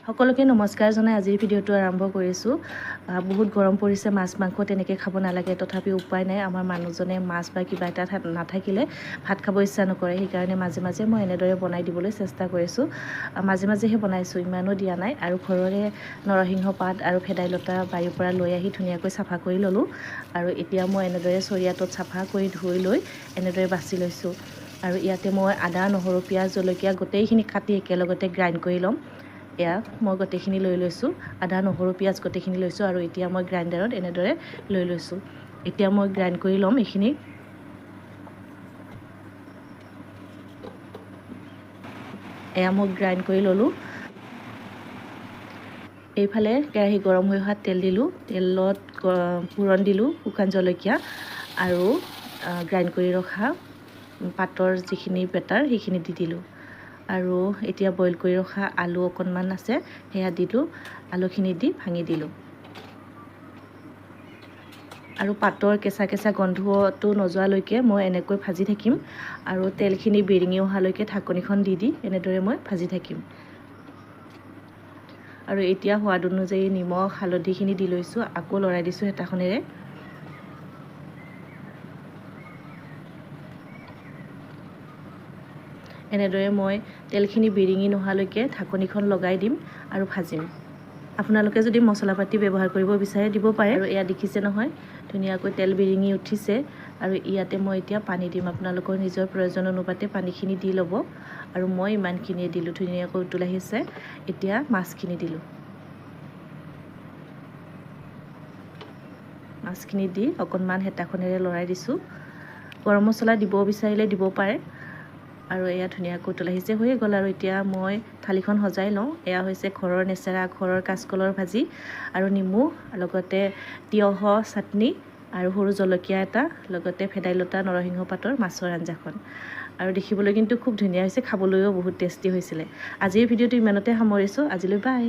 সকলোকে নমস্কাৰ জনাই আজিৰ ভিডিঅ'টো আৰম্ভ কৰিছোঁ। বহুত গৰম পৰিছে, মাছ মাংস তেনেকৈ খাব নালাগে, তথাপি উপায় নাই। আমাৰ মানুহজনে মাছ বা কিবা এটা নাথাকিলে ভাত খাব ইচ্ছা নকৰে, সেইকাৰণে মাজে মাজে মই এনেদৰে বনাই দিবলৈ চেষ্টা কৰিছোঁ। মাজে মাজেহে বনাইছোঁ, ইমানো দিয়া নাই। আৰু ঘৰৰে নৰসিংহ পাত আৰু ভেদাইলতা বাৰীৰ পৰা লৈ আহি ধুনীয়াকৈ চাফা কৰি ল'লোঁ। আৰু এতিয়া মই এনেদৰে চৰিয়াটোত চাফা কৰি ধুই লৈ এনেদৰে বাছি লৈছোঁ। আৰু ইয়াতে মই আদা, নহৰু, পিঁয়াজ, জলকীয়া গোটেইখিনি কাটি একেলগতে গ্ৰাইণ্ড কৰি ল'ম। এয়া মই গোটেইখিনি লৈ লৈছোঁ, আদা, নহৰু, পিঁয়াজ গোটেইখিনি লৈছোঁ। আৰু এতিয়া মই গ্ৰাইণ্ডাৰত এনেদৰে লৈ লৈছোঁ। এতিয়া মই গ্ৰাইণ্ড কৰি ল'ম এইখিনি। এয়া মই গ্ৰাইণ্ড কৰি ল'লোঁ। এইফালে কেৰাহী গৰম হৈ অহাত তেল দিলোঁ, তেলত ফোৰণ দিলোঁ, শুকান জলকীয়া আৰু গ্ৰাইণ্ড কৰি ৰখা পাতৰ যিখিনি বেটাৰ সেইখিনি দি দিলোঁ। আৰু এতিয়া বইল কৰি ৰখা আলু অকণমান আছে, সেয়া দিলোঁ। আলুখিনি দি ভাঙি দিলোঁ। আৰু পাতৰ কেঁচা কেঁচা গন্ধটো নোযোৱালৈকে মই এনেকৈ ভাজি থাকিম। আৰু তেলখিনি বিৰিঙি অহালৈকে ঢাকনিখন দি এনেদৰে মই ভাজি থাকিম। আৰু এতিয়া সোৱাদ অনুযায়ী নিমখ, হালধিখিনি দি লৈছোঁ, আকৌ লৰাই দিছোঁ হেতাখনেৰে। এনেদৰে মই তেলখিনি বিৰিঙি নোহোৱালৈকে ঢাকনিখন লগাই দিম আৰু ভাজিম। আপোনালোকে যদি মছলা পাতি ব্যৱহাৰ কৰিব বিচাৰে দিব পাৰে। আৰু এয়া দেখিছে নহয়, ধুনীয়াকৈ তেল বিৰিঙি উঠিছে। আৰু ইয়াতে মই এতিয়া পানী দিম, আপোনালোকৰ নিজৰ প্ৰয়োজন অনুপাতে পানীখিনি দি ল'ব। আৰু মই ইমানখিনিয়ে দিলোঁ, ধুনীয়াকৈ উতল আহিছে। এতিয়া মাছখিনি দিলোঁ। মাছখিনি দি অকণমান হেতাখনেৰে লৰাই দিছোঁ। গৰম মছলা দিব বিচাৰিলে দিব পাৰে। আৰু এয়া ধুনীয়াকৈ উতল আহিছে, হৈয়ে গ'ল। আৰু এতিয়া মই থালিখন সজাই লওঁ। এয়া হৈছে ঘৰৰ নেচেৰা, ঘৰৰ কাচকলৰ ভাজি আৰু নেমু, লগতে তিয়ঁহৰ চাটনি আৰু সৰু জলকীয়া এটা, লগতে ভেদাইলতা, নৰসিংহ পাতৰ মাছৰ আঞ্জাখন। আৰু দেখিবলৈ কিন্তু খুব ধুনীয়া হৈছে, খাবলৈও বহুত টেষ্টি হৈছিলে। আজিৰ ভিডিঅ'টো ইমানতে সামৰিছোঁ। আজিলৈ বাই।